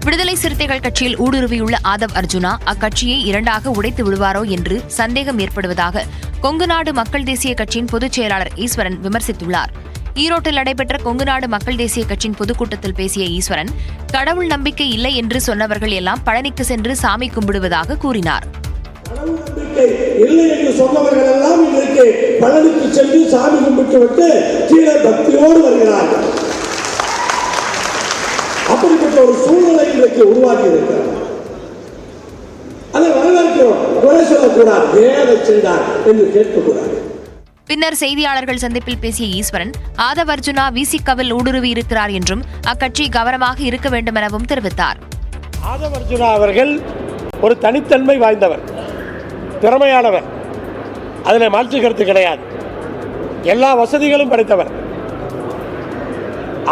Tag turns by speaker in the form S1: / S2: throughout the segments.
S1: விடுதலை சிறுத்தைகள் கட்சியில் ஊடுருவியுள்ள ஆதவ் அர்ஜுனா அக்கட்சியை இரண்டாக உடைத்து விடுவாரோ என்று சந்தேகம் ஏற்படுவதாக கொங்குநாடு மக்கள் தேசிய கட்சியின் பொதுச் செயலாளர் ஈஸ்வரன் விமர்சித்துள்ளார். ஈரோட்டில் நடைபெற்ற கொங்குநாடு மக்கள் தேசிய கட்சியின் பொதுக்கூட்டத்தில் பேசிய ஈஸ்வரன், கடவுள் நம்பிக்கை இல்லை என்று சொன்னவர்கள் எல்லாம் பழனிக்கு சென்று சாமி கும்பிடுவதாக கூறினார்.
S2: இல்லை என்று சொன்னவர்கள் எல்லாம் இன்றைக்கு பழனிக்கு சென்று சாமி கும்பிட்டு விட்டு கீழே பக்தியோடு வருகிறார்கள். அப்படிப்பட்ட ஒரு சூழ்நிலை இன்றைக்கு உருவாக்கி இருக்கிறார். அதை வரவேற்கிறோம். குறை சொல்லக்கூடாது, ஏதை செய்தார் என்று கேட்கக்கூடாது.
S1: பின்னர் செய்தியாளர்கள் சந்திப்பில் பேசிய ஈஸ்வரன், ஆதவ் அர்ஜுனா விசிகவில் ஊடுருவி இருக்கிறார் என்றும் அக்கட்சி கவனமாக இருக்க வேண்டும் எனவும் தெரிவித்தார்.
S2: ஆதவ் அர்ஜுனா அவர்கள் ஒரு தனித்தன்மை வாய்ந்தவர், திறமையானவர், அதில் மாற்று கருத்து கிடையாது. எல்லா வசதிகளும் படைத்தவர்.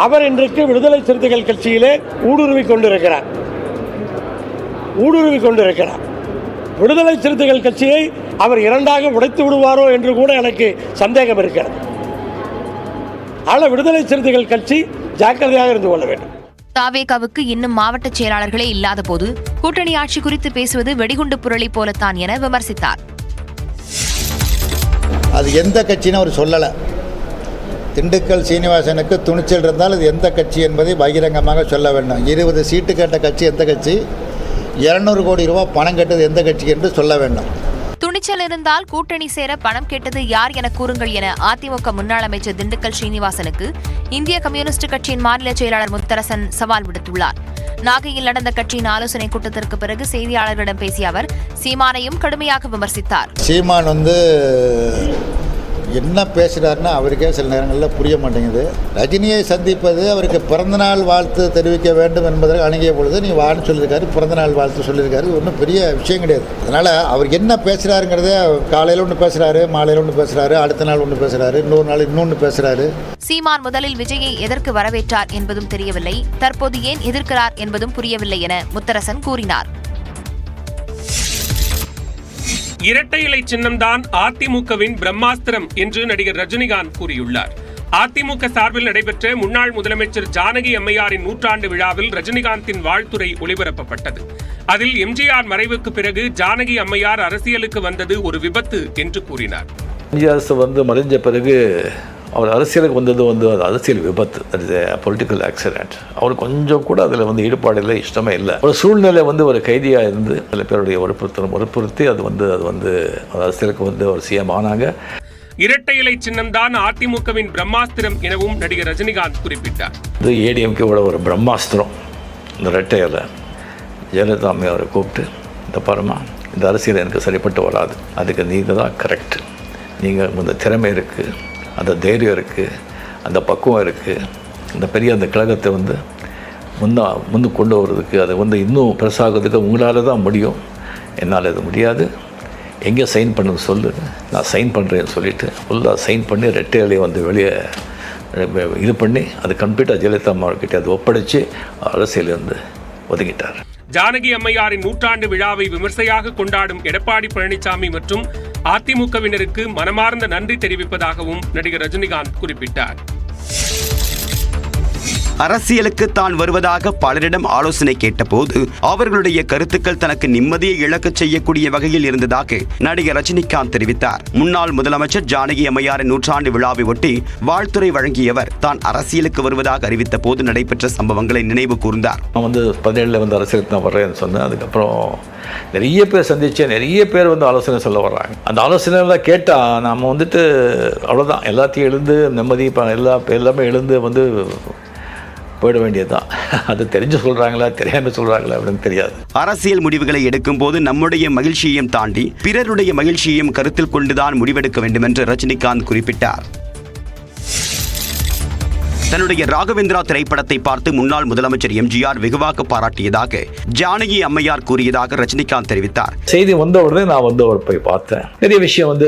S2: அவர் இன்றைக்கு விடுதலை சிறுத்தைகள் கட்சியிலே ஊடுருவி கொண்டிருக்கிறார். விடுதலை சிறுத்தைகள் கட்சியை அவர் இரண்டாக உடைத்து விடுவாரோ என்று கூட எனக்கு சந்தேகம் இருக்கிறது. ஆனால் விடுதலை சிறுத்தைகள் கட்சி ஜாக்கிரதையாக இருந்து கொள்ள வேண்டும்.
S1: தாவேகாவுக்கு இன்னும் மாவட்ட செயலாளர்களே இல்லாத போது கூட்டணி ஆட்சி குறித்து பேசுவது வெடிகுண்டு புரளி போலத்தான் என விமர்சித்தார்.
S3: அது எந்த கட்சின்னு அவர் சொல்லலை. திண்டுக்கல் சீனிவாசனுக்கு துணிச்சல் இருந்தால் அது எந்த கட்சி என்பதை பகிரங்கமாக சொல்ல வேண்டும். 20 சீட்டு கேட்ட கட்சி எந்த கட்சி, 200 கோடி ரூபாய் பணம் கேட்டது எந்த கட்சி என்று சொல்ல வேண்டும்.
S1: துணிச்சல் இருந்தால் கூட்டணி சேர பணம் கேட்டது யார் என கூறுங்கள் என அதிமுக முன்னாள் அமைச்சர் திண்டுக்கல் சீனிவாசனுக்கு இந்திய கம்யூனிஸ்ட் கட்சியின் மாநில செயலாளர் முத்தரசன் சவால் விடுத்துள்ளார். நாகையில் நடந்த கட்சியின் ஆலோசனை கூட்டத்திற்கு பிறகு செய்தியாளர்களிடம் பேசிய அவர் சீமானையும் கடுமையாக விமர்சித்தார்.
S3: சீமான் என்ன பேசுகிறாருன்னா அவருக்கே சில நேரங்களில் புரிய மாட்டேங்குது. ரஜினியை சந்திப்பது அவருக்கு பிறந்தநாள் வாழ்த்து தெரிவிக்க வேண்டும் என்பதற்கு அணுகிய பொழுது நீ வான்னு சொல்லியிருக்காரு, பிறந்தநாள் வாழ்த்து சொல்லியிருக்காரு. ஒன்றும் பெரிய விஷயம் கிடையாது. அதனால் அவர் என்ன பேசுகிறாருங்கிறதே காலையில் ஒன்று பேசுகிறாரு, மாலையில் ஒன்று பேசுகிறாரு, அடுத்த நாள் ஒன்று பேசுகிறாரு, இன்னொரு நாள் இன்னொன்று பேசுகிறாரு.
S1: சீமான் முதலில் விஜயை எதற்கு வரவேற்றார் என்பதும் தெரியவில்லை, தற்போது ஏன் எதிர்க்கிறார் என்பதும் புரியவில்லை என முத்தரசன் கூறினார்.
S4: இரட்டை இலை சின்னம்தான் அதிமுகவின் பிரம்மாஸ்திரம் என்று நடிகர் ரஜினிகாந்த் கூறியுள்ளார். அதிமுக சார்பில் நடைபெற்ற முன்னாள் முதலமைச்சர் ஜானகி அம்மையாரின் நூற்றாண்டு விழாவில் ரஜினிகாந்தின் வாழ்த்துரை ஒளிபரப்பப்பட்டது. அதில் எம்ஜிஆர் மறைவுக்கு பிறகு ஜானகி அம்மையார் அரசியலுக்கு வந்தது ஒரு விபத்து என்று கூறினார்.
S5: எம்ஜிஆர் மறைஞ்ச பிறகு அவர் அரசியலுக்கு வந்தது அது அரசியல் விபத்து, அது பொலிட்டிக்கல் ஆக்சிடென்ட். அவர் கொஞ்சம் கூட அதில் ஈடுபாடு இல்லை, இஷ்டமே இல்லை. ஒரு சூழ்நிலை ஒரு கைதியாக இருந்து சில பேருடைய வற்புறுத்தி அது அரசியலுக்கு ஒரு சிஎம் ஆனாங்க.
S4: இரட்டை இலை சின்னம்தான் அதிமுகவின் பிரம்மாஸ்திரம் எனவும் நடிகர் ரஜினிகாந்த் குறிப்பிட்டார்.
S5: இது ஏடிஎம்கேவோட ஒரு பிரம்மாஸ்திரம் இந்த இரட்டை இலை. ஜெயலலிதா அவரை கூப்பிட்டு, இந்த பாருமா, இந்த அரசியல் எனக்கு சரிப்பட்டு வராது, அதுக்கு நீங்கள் தான் கரெக்ட், நீங்கள் இந்த திறமை இருக்குது, அந்த தைரியம் இருக்குது, அந்த பக்குவம் இருக்குது, அந்த பெரிய அந்த கழகத்தை முன்னு கொண்டு வர்றதுக்கு அதை இன்னும் பெருசாகிறதுக்கு உங்களால் தான் முடியும், என்னால் அது முடியாது, எங்கே சைன் பண்ணுன்னு சொல்லு, நான் சைன் பண்ணுறேன்னு சொல்லிவிட்டு ஃபுல்லாக சைன் பண்ணி ரெட்டை இலையை வெளியே இது பண்ணி அது கம்ப்ளீட்டாக ஜெயலலிதா அம்மாக்கிட்ட அதை ஒப்படைச்சு அரசியலிருந்து ஒதுங்கிட்டார்.
S4: ஜானகி அம்மையாரின் நூற்றாண்டு விழாவை விமர்சையாக கொண்டாடும் எடப்பாடி பழனிசாமி மற்றும் அதிமுகவினருக்கு மனமார்ந்த நன்றி தெரிவிப்பதாகவும் நடிகர் ரஜினிகாந்த் குறிப்பிட்டார்.
S6: அரசியலுக்கு தான் வருவதாக பலரிடம் ஆலோசனை கேட்டபோது அவர்களுடைய கருத்துக்கள் தனக்கு நிம்மதியை இழக்கச் செய்யக்கூடிய வகையில் இருந்ததாக நடிகர் ரஜினிகாந்த் தெரிவித்தார். முன்னாள் முதலமைச்சர் ஜானகி அம்மையாரின் நூற்றாண்டு விழாவை ஒட்டி வாழ்த்துரை வழங்கியவர் தான் அரசியலுக்கு வருவதாக அறிவித்த போது நடைபெற்ற சம்பவங்களை நினைவு கூர்ந்தார்.
S5: நான் 17 அரசியலுக்கு நான் வர்றேன்னு சொன்னேன். அதுக்கப்புறம் நிறைய பேர் சந்திச்சேன், நிறைய பேர் ஆலோசனை சொல்ல வர்றாங்க. அந்த ஆலோசனைலாம் கேட்டால் நம்ம அவ்வளோதான், எல்லாத்தையும் எழுந்து நிம்மதி எல்லாமே எழுந்து போயிட வேண்டியதுதான். அது தெரிஞ்சு சொல்கிறாங்களா தெரியாமல் சொல்கிறாங்களா அப்படின்னு தெரியாது.
S6: அரசியல் முடிவுகளை எடுக்கும் போது நம்முடைய மகிழ்ச்சியையும் தாண்டி பிறருடைய மகிழ்ச்சியையும் கருத்தில் கொண்டுதான் முடிவெடுக்க வேண்டும் என்று ரஜினிகாந்த் குறிப்பிட்டார். தன்னுடைய ராகவேந்திரா திரைப்படத்தை பார்த்து முன்னாள் முதலமைச்சர் எம்ஜிஆர் வெகுவாக பாராட்டியதாக ஜானகி அம்மையார் கூறியதாக ரஜினிகாந்த் தெரிவித்தார்.
S5: செய்தி வந்த உடனே நான் போய் பார்த்தேன். நிறைய விஷயம்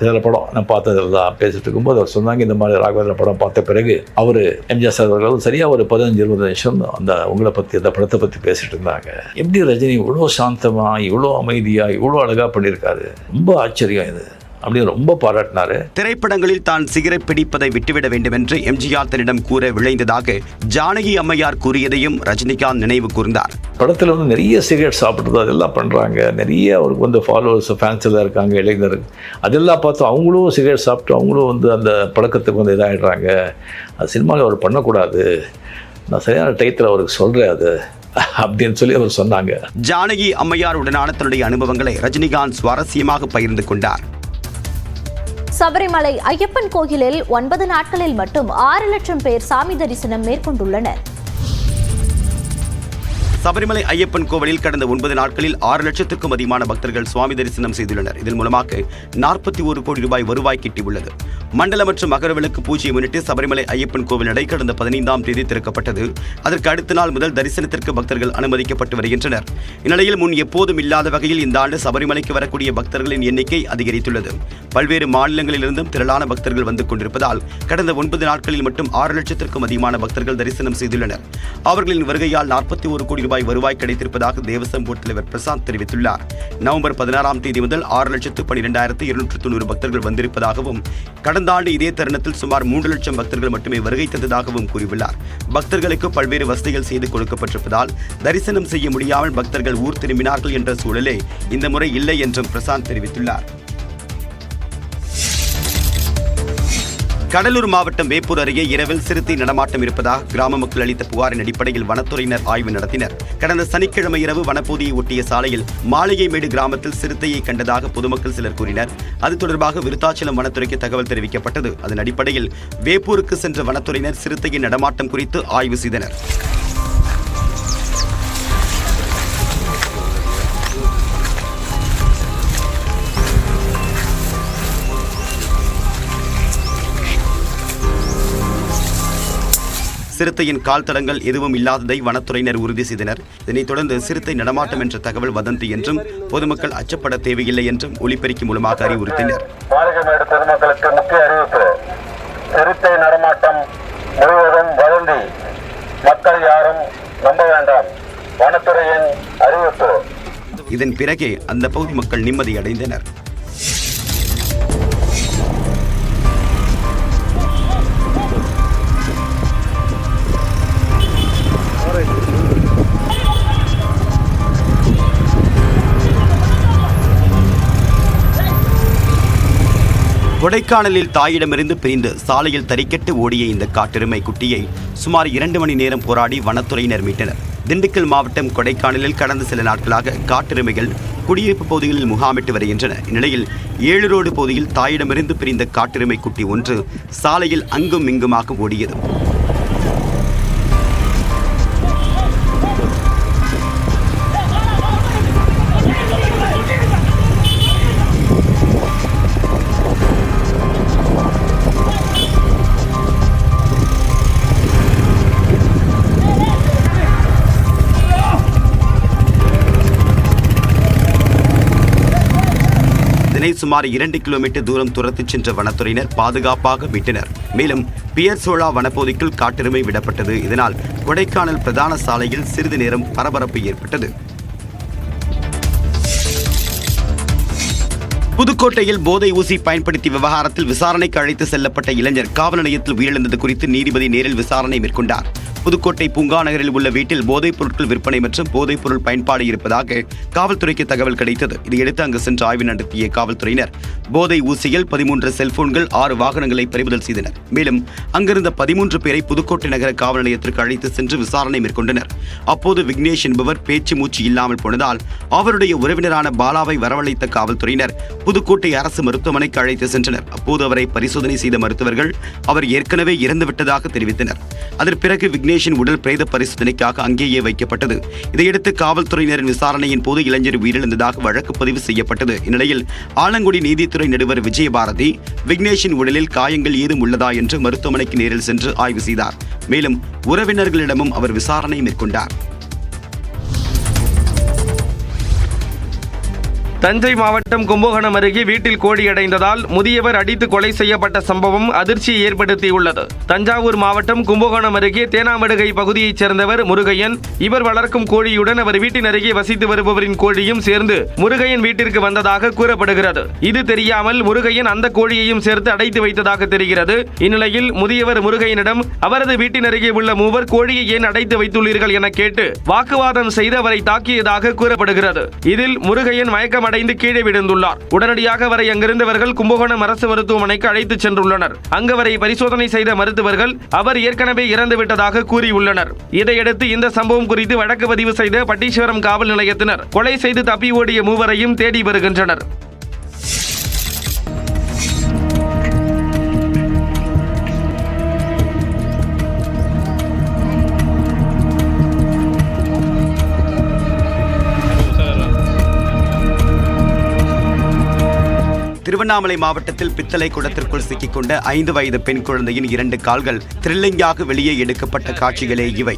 S5: சில படம் நான் பார்த்ததெல்லாம் பேசிட்டு இருக்கும்போது அவர் சொன்னாங்க, இந்த மாதிரி ராகவேந்திரா படம் பார்த்த பிறகு அவர் எம்ஜிஆர் சார் அவர்கள் சரியா ஒரு 15-20 நிமிஷம் அந்த உங்களை பற்றி அந்த படத்தை பற்றி பேசிட்டு இருந்தாங்க. எப்படி ரஜினி இவ்வளோ சாந்தமா, இவ்வளோ அமைதியா, இவ்வளோ அழகா பண்ணியிருக்காரு, ரொம்ப ஆச்சரியம் இது அப்படின்னு ரொம்ப பாராட்டினாரு.
S6: திரைப்படங்களில் தான் சிகரெட் பிடிப்பதை விட்டுவிட வேண்டும் என்று எம்ஜிஆர் தன்னிடம் கூற விளைந்ததாக ஜானகி அம்மையார் கூறியதையும் ரஜினிகாந்த் நினைவு கூர்ந்தார்.
S5: படத்தில் வந்து நிறைய சிகரெட் சாப்பிட்றது அதெல்லாம் பண்ணுறாங்க, நிறைய அவருக்கு வந்து ஃபாலோவர்ஸ் ஃபேன்ஸ் எல்லாம் இருக்காங்க, இளைஞர் அதெல்லாம் பார்த்து அவங்களும் சிகரெட் சாப்பிட்டு அவங்களும் வந்து அந்த பழக்கத்துக்கு வந்து இதாகிடுறாங்க. அது சினிமாவில் அவர் பண்ணக்கூடாது, நான் சரியான டயத்தில் அவருக்கு சொல்கிறேன் அது அப்படின்னு சொல்லி அவர் சொன்னாங்க.
S6: ஜானகி அம்மையார் உடனான தன்னுடைய அனுபவங்களை ரஜினிகாந்த் சுவாரஸ்யமாக பகிர்ந்து கொண்டார்.
S7: சபரிமலை ஐயப்பன் கோயிலில் 9 நாட்களில் மட்டும் 6 லட்சம் பேர் சாமி தரிசனம் மேற்கொண்டுள்ளனர்.
S6: சபரிமலை ஐயப்பன் கோவிலில் கடந்த 9 நாட்களில் 6 லட்சத்துக்கும் அதிகமான பக்தர்கள் சுவாமி தரிசனம் செய்துள்ளனர். இதன் மூலமாக 41 கோடி ரூபாய் வருவாய் கிட்டியுள்ளது. மண்டல மற்றும் மகரவிளக்கு பூஜையை முன்னிட்டு சபரிமலை ஐயப்பன் கோவில் நடை கடந்த 15ஆம் தேதி திறக்கப்பட்டது. அதற்கு அடுத்த நாள் முதல் தரிசனத்திற்கு பக்தர்கள் அனுமதிக்கப்பட்டு வருகின்றனர். இந்நிலையில் முன் எப்போதும் இல்லாத வகையில் இந்த ஆண்டு சபரிமலைக்கு வரக்கூடிய பக்தர்களின் எண்ணிக்கை அதிகரித்துள்ளது. பல்வேறு மாநிலங்களிலிருந்தும் திரளான பக்தர்கள் வந்து கொண்டிருப்பதால் கடந்த 9 நாட்களில் மட்டும் 6 லட்சத்திற்கும் அதிகமான பக்தர்கள் தரிசனம் செய்துள்ளனர். அவர்களின் வருகையால் 41 கோடி ரூபாய் வருவாய் கிடைத்திருப்பதாக தேவசம் போர்டு தலைவர் பிரசாந்த் தெரிவித்துள்ளார். நவம்பர் 16ஆம் தேதி முதல் 6,12,290 பக்தர்கள் வந்திருப்பதாகவும் கடந்த ஆண்டு இதே தருணத்தில் சுமார் 3 லட்சம் பக்தர்கள் மட்டுமே வருகை தந்ததாகவும் கூறியுள்ளார். பக்தர்களுக்கு பல்வேறு வசதிகள் செய்து கொடுக்கப்பட்டிருப்பதால் தரிசனம் செய்ய முடியாமல் பக்தர்கள் ஊர் திரும்பினார்கள் என்ற சூழலே இந்த முறை இல்லை என்றும் பிரசாந்த் தெரிவித்துள்ளார். கடலூர் மாவட்டம் வேப்பூர் அருகே இரவில் சிறுத்தை நடமாட்டம் இருப்பதாக கிராம மக்கள் அளித்த புகாரின் அடிப்படையில் வனத்துறையினர் ஆய்வு நடத்தினர். கடந்த சனிக்கிழமை இரவு வனப்பகுதியை ஒட்டிய சாலையில் மாளிகைமேடு கிராமத்தில் சிறுத்தையை கண்டதாக பொதுமக்கள் சிலர் கூறினர். அது தொடர்பாக விருத்தாச்சலம் வனத்துறைக்கு தகவல் தெரிவிக்கப்பட்டது. அதன் அடிப்படையில் வேப்பூருக்கு சென்ற வனத்துறையினர் சிறுத்தையின் நடமாட்டம் குறித்து ஆய்வு செய்தனர். சிறுத்தையின் கால் தடங்கள் எதுவும் இல்லாததை வனத்துறையினர் உறுதி செய்தனர். இதனைத் தொடர்ந்து சிறுத்தை நடமாட்டம் என்ற தகவல் வதந்தி என்றும் பொதுமக்கள் அச்சப்பட தேவையில்லை என்றும் ஒலிபெருக்கி மூலமாக அறிவுறுத்தினர்.
S8: மாளிகைமேடு பொதுமக்களுக்கு முக்கிய அறிவிப்பு: சிறுத்தை நடமாட்டம் முழுவதும் வதந்தி, மக்கள் யாரும் நம்ப வேண்டாம். வனத்துறையின் அறிவிப்பு.
S6: இதன் பிறகே அந்த பகுதி மக்கள் நிம்மதி அடைந்தனர். கொடைக்கானலில் தாயிடமிருந்து பிரிந்து சாலையில் தறிக்கெட்டு ஓடிய இந்த காட்டெருமை குட்டியை சுமார் 2 மணி நேரம் போராடி வனத்துறையினர் மீட்டனர். திண்டுக்கல் மாவட்டம் கொடைக்கானலில் கடந்த சில நாட்களாக காட்டெருமைகள் குடியிருப்பு பகுதிகளில் முகாமிட்டு வருகின்றன. இந்நிலையில் 7 ரோடு பகுதியில் தாயிடமிருந்து பிரிந்த காட்டெருமை குட்டி ஒன்று சாலையில் அங்கும் இங்குமாக ஓடியது. சுமார் 2 கிலோமீட்டர் தூரம் துரத்திச் சென்ற வனத்துறையினர் பாதுகாப்பாக மீட்டனர். மேலும் பியர்சோலா வனப்பகுதிக்குள் காட்டெருமை விடப்பட்டது. இதனால் கொடைக்கானல் பிரதான சாலையில் சிறிது நேரம் பரபரப்பு ஏற்பட்டது. புதுக்கோட்டையில் போதை ஊசி பயன்படுத்தி விவகாரத்தில் விசாரணைக்கு அழைத்து செல்லப்பட்ட இளைஞர் காவல் நிலையத்தில் உயிரிழந்தது குறித்து நீதிபதி நேரில் விசாரணை மேற்கொண்டார். புதுக்கோட்டை பூங்கா நகரில் உள்ள வீட்டில் போதைப் பொருட்கள் விற்பனை மற்றும் போதைப் பொருள் பயன்பாடு இருப்பதாக காவல்துறைக்கு தகவல் கிடைத்தது. இதையடுத்து அங்கு சென்று ஆய்வு நடத்திய காவல்துறையினர் போதை ஊசியில் 13 செல்போன்கள் 6 வாகனங்களை பறிமுதல் செய்தனர். மேலும் அங்கிருந்த 13 பேரை புதுக்கோட்டை நகர காவல் நிலையத்திற்கு அழைத்து சென்று விசாரணை மேற்கொண்டனர். அப்போது விக்னேஷ் என்பவர் பேச்சு மூச்சு இல்லாமல் போனதால் அவருடைய உறவினரான பாலாவை வரவழைத்த காவல்துறையினர் புதுக்கோட்டை அரசு மருத்துவமனைக்கு அழைத்து சென்றனர். அப்போது அவரை பரிசோதனை செய்த மருத்துவர்கள் அவர் ஏற்கனவே இறந்துவிட்டதாக தெரிவித்தனர். அதன் பிறகு விக்னேஷின் உடல் பிரேத பரிசோதனைக்காக அங்கேயே வைக்கப்பட்டது. இதையடுத்து காவல்துறையினரின் விசாரணையின் போது இளைஞர் உயிரிழந்ததாக வழக்கு பதிவு செய்யப்பட்டது. இந்நிலையில் ஆலங்குடி நீதித்துறை நடுவர் விஜயபாரதி விக்னேஷின் உடலில் காயங்கள் ஏதும் உள்ளதா என்று மருத்துவமனைக்கு நேரில் சென்று ஆய்வு செய்தார். மேலும் உறவினர்களிடமும் அவர் விசாரணை மேற்கொண்டார்.
S9: தஞ்சை மாவட்டம் கும்பகோணம் அருகே வீட்டில் கோழி அடைந்ததால் முதியவர் அடித்து கொலை செய்யப்பட்ட சம்பவம் அதிர்ச்சியை ஏற்படுத்தியுள்ளது. தஞ்சாவூர் மாவட்டம் கும்பகோணம் அருகே தேனாமடுகை பகுதியைச் சேர்ந்தவர் முருகையன். இவர் வளர்க்கும் கோழியுடன் அவர் வீட்டின் அருகே வசித்து வருபவரின் கோழியும் சேர்ந்து முருகையன் வீட்டிற்கு வந்ததாக கூறப்படுகிறது. இது தெரியாமல் முருகையன் அந்த கோழியையும் சேர்த்து அடைத்து வைத்ததாக தெரிகிறது. இந்நிலையில் முதியவர் முருகையனிடம் அவரது வீட்டின் அருகே உள்ள மூவர் கோழியை ஏன் அடைத்து வைத்துள்ளீர்கள் என கேட்டு வாக்குவாதம் செய்து அவரை தாக்கியதாக கூறப்படுகிறது. இதில் முருகையன் மயக்கமடைந்து கீழே விழுந்துள்ளார். உடனடியாக அவரை அங்கிருந்தவர்கள் கும்பகோணம் அரசு மருத்துவமனைக்கு அழைத்துச் சென்றுள்ளனர். அங்கு அவரை பரிசோதனை செய்த மருத்துவர்கள் அவர் ஏற்கனவே இறந்துவிட்டதாக கூறியுள்ளனர். இதையடுத்து இந்த சம்பவம் குறித்து வழக்கு பதிவு செய்த பட்டீஸ்வரம் காவல் நிலையத்தினர் கொலை செய்து தப்பி ஓடிய மூவரையும் தேடி வருகின்றனர்.
S6: திருவண்ணாமலை மாவட்டத்தில் பித்தளை குடத்திற்குள் சிக்கிக்கொண்ட 5 வயது பெண் குழந்தையின் 2 கால்கள் த்ரில்லிங்காக வெளியே எடுக்கப்பட்ட காட்சிகளே இவை.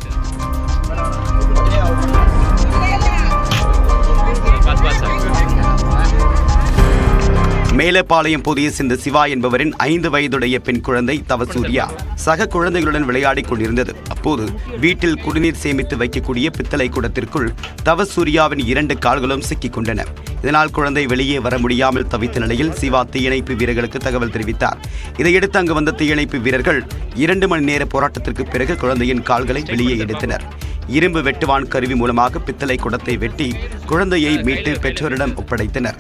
S6: மேலப்பாளையம் புதிய சிந்த சிவா என்பவரின் 5 வயதுடைய பெண் குழந்தை தவசூர்யா சக குழந்தைகளுடன் விளையாடிக் கொண்டிருந்தது. அப்போது வீட்டில் குடிநீர் சேமித்து வைக்கக்கூடிய பித்தளை குடத்திற்குள் தவசூர்யாவின் 2 கால்களும் சிக்கிக் கொண்டன. இதனால் குழந்தை வெளியே வர முடியாமல் தவித்த நிலையில் சிவா தீயணைப்பு வீரர்களுக்கு தகவல் தெரிவித்தார். இதையடுத்து அங்கு வந்த தீயணைப்பு வீரர்கள் 2 மணி நேர போராட்டத்திற்கு பிறகு குழந்தையின் கால்களை வெளியே எடுத்தனர். இரும்பு வெட்டுவான் கருவி மூலமாக பித்தளை குடத்தை வெட்டி குழந்தையை மீட்டு பெற்றோரிடம் ஒப்படைத்தனர்.